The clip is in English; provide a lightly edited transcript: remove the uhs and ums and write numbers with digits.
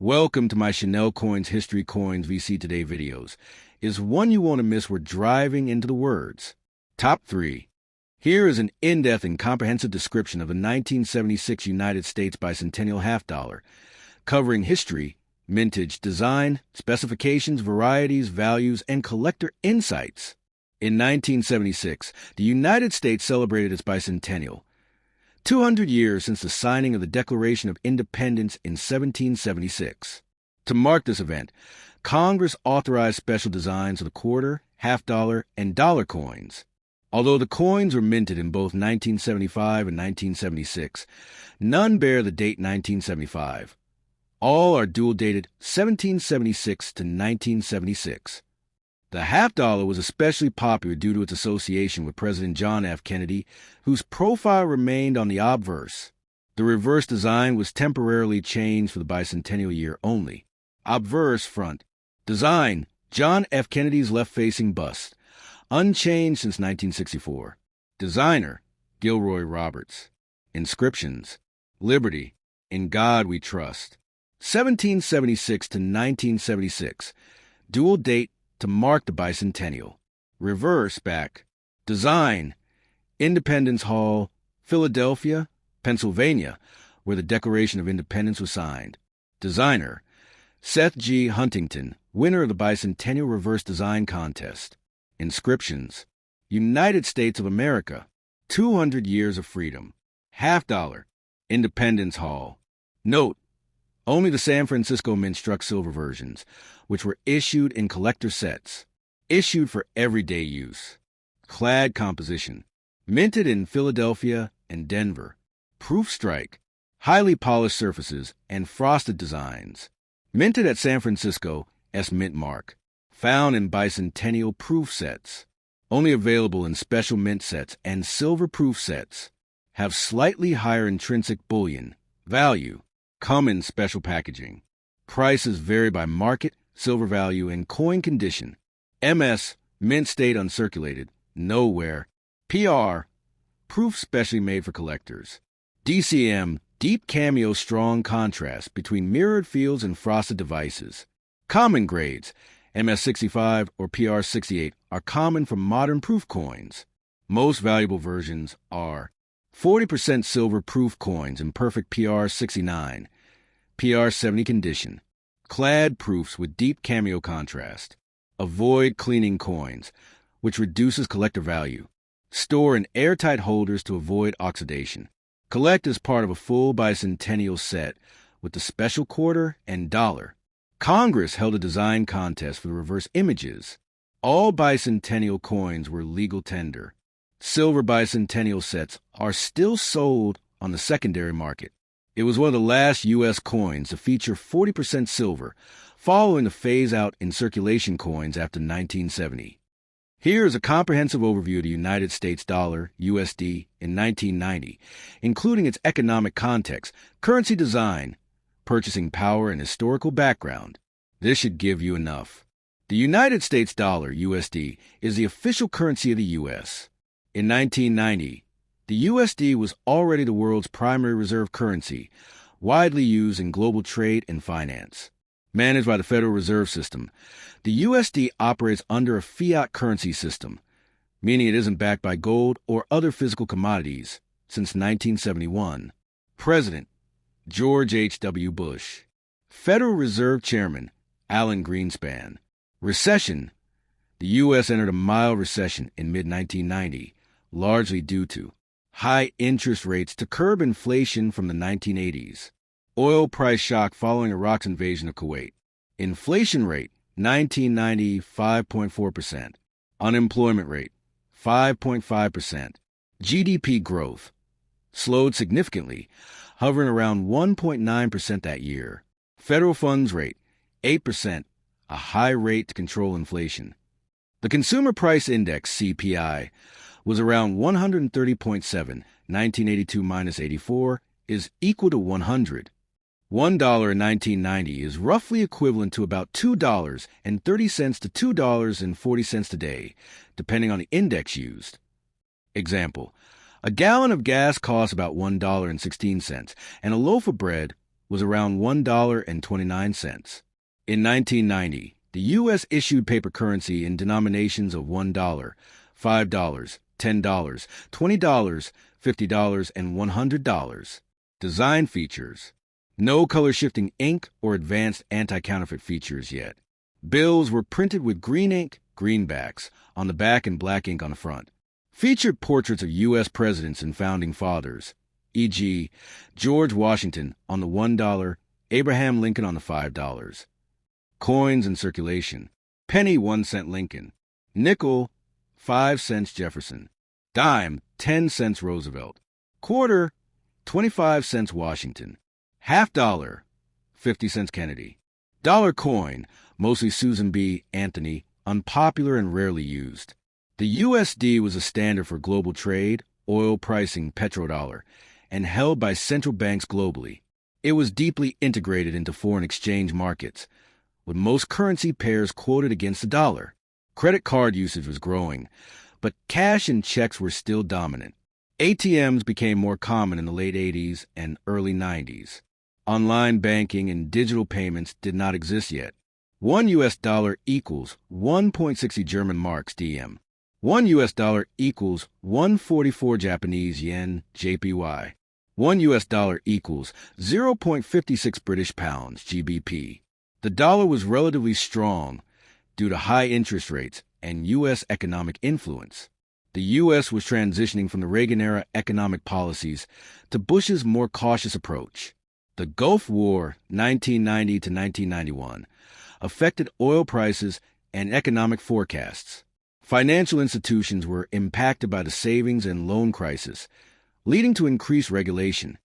Welcome to my Chanel Coins History Coins VC Today videos. Is one you won't miss. We're driving into the words. Top 3. Here is an in-depth and comprehensive description of the 1976 United States bicentennial half dollar, covering history, mintage, design, specifications, varieties, values, and collector insights. In 1976, the United States celebrated its bicentennial, 200 years since the signing of the Declaration of Independence in 1776. To mark this event, Congress authorized special designs of the quarter, half dollar, and dollar coins. Although the coins were minted in both 1975 and 1976, none bear the date 1975. All are dual-dated 1776 to 1976. The half dollar was especially popular due to its association with President John F. Kennedy, whose profile remained on the obverse. The reverse design was temporarily changed for the bicentennial year only. Obverse front. Design: John F. Kennedy's left-facing bust, unchanged since 1964. Designer: Gilroy Roberts. Inscriptions: Liberty, in God we trust. 1776 to 1976. Dual date to mark the bicentennial. Reverse back. Design: Independence Hall, Philadelphia, Pennsylvania, where the Declaration of Independence was signed. Designer: Seth G. Huntington, winner of the Bicentennial Reverse Design Contest. Inscriptions: United States of America, 200 years of freedom. Half dollar, Independence Hall. Note: only the San Francisco Mint struck silver versions, which were issued in collector sets, issued for everyday use. Clad composition: minted in Philadelphia and Denver. Proof strike: highly polished surfaces and frosted designs. Minted at San Francisco, S mint mark. Found in bicentennial proof sets. Only available in special mint sets and silver proof sets. Have slightly higher intrinsic bullion value. Come in special packaging. Prices vary by market, silver value, and coin condition. MS, mint state uncirculated, nowhere. PR, proof specially made for collectors. DCM, deep cameo strong contrast between mirrored fields and frosted devices. Common grades, MS65 or PR68, are common for modern proof coins. Most valuable versions are 40% silver proof coins in perfect PR69, PR70 condition. Clad proofs with deep cameo contrast. Avoid cleaning coins, which reduces collector value. Store in airtight holders to avoid oxidation. Collect as part of a full bicentennial set with the special quarter and dollar. Congress held a design contest for the reverse images. All bicentennial coins were legal tender. Silver bicentennial sets are still sold on the secondary market. It was one of the last U.S. coins to feature 40% silver, following the phase-out in circulation coins after 1970. Here is a comprehensive overview of the United States dollar, USD, in 1990, including its economic context, currency design, purchasing power, and historical background. This should give you enough. The United States dollar, USD, is the official currency of the U.S. In 1990, the USD was already the world's primary reserve currency, widely used in global trade and finance. Managed by the Federal Reserve System, the USD operates under a fiat currency system, meaning it isn't backed by gold or other physical commodities, since 1971. President: George H.W. Bush. Federal Reserve Chairman: Alan Greenspan. Recession: the U.S. entered a mild recession in mid-1990, largely due to high interest rates to curb inflation from the 1980s. Oil price shock following Iraq's invasion of Kuwait. Inflation rate, 1990, 5.4%. Unemployment rate, 5.5%. GDP growth slowed significantly, hovering around 1.9% that year. Federal funds rate, 8%, a high rate to control inflation. The Consumer Price Index, CPI, was around 130.7, 1982 minus 84, is equal to 100. $1 in 1990 is roughly equivalent to about $2.30 to $2.40 today, depending on the index used. Example: a gallon of gas costs about $1.16, and a loaf of bread was around $1.29. In 1990, the U.S. issued paper currency in denominations of $1, $5, $10, $20, $50, and $100. Design features. No color-shifting ink or advanced anti-counterfeit features yet. Bills were printed with green ink, greenbacks, on the back and black ink on the front. Featured portraits of U.S. presidents and founding fathers, e.g., George Washington on the $1, Abraham Lincoln on the $5. Coins in circulation. Penny 1 cent Lincoln. Nickel 5 cents Jefferson. Dime 10 cents Roosevelt. Quarter 25 cents Washington. Half dollar 50 cents Kennedy. Dollar coin, mostly Susan B. Anthony, unpopular and rarely used. The USD was a standard for global trade, oil pricing petrodollar, and held by central banks globally. It was deeply integrated into foreign exchange markets, with most currency pairs quoted against the dollar. Credit card usage was growing, but cash and checks were still dominant. ATMs became more common in the late 80s and early 90s. Online banking and digital payments did not exist yet. $1 equals 1.60 German marks DM. $1 equals 144 Japanese yen JPY. $1 equals 0.56 British pounds GBP. The dollar was relatively strong due to high interest rates and U.S. economic influence. The U.S. was transitioning from the Reagan-era economic policies to Bush's more cautious approach. The Gulf War, 1990 to 1991, affected oil prices and economic forecasts. Financial institutions were impacted by the savings and loan crisis, leading to increased regulation.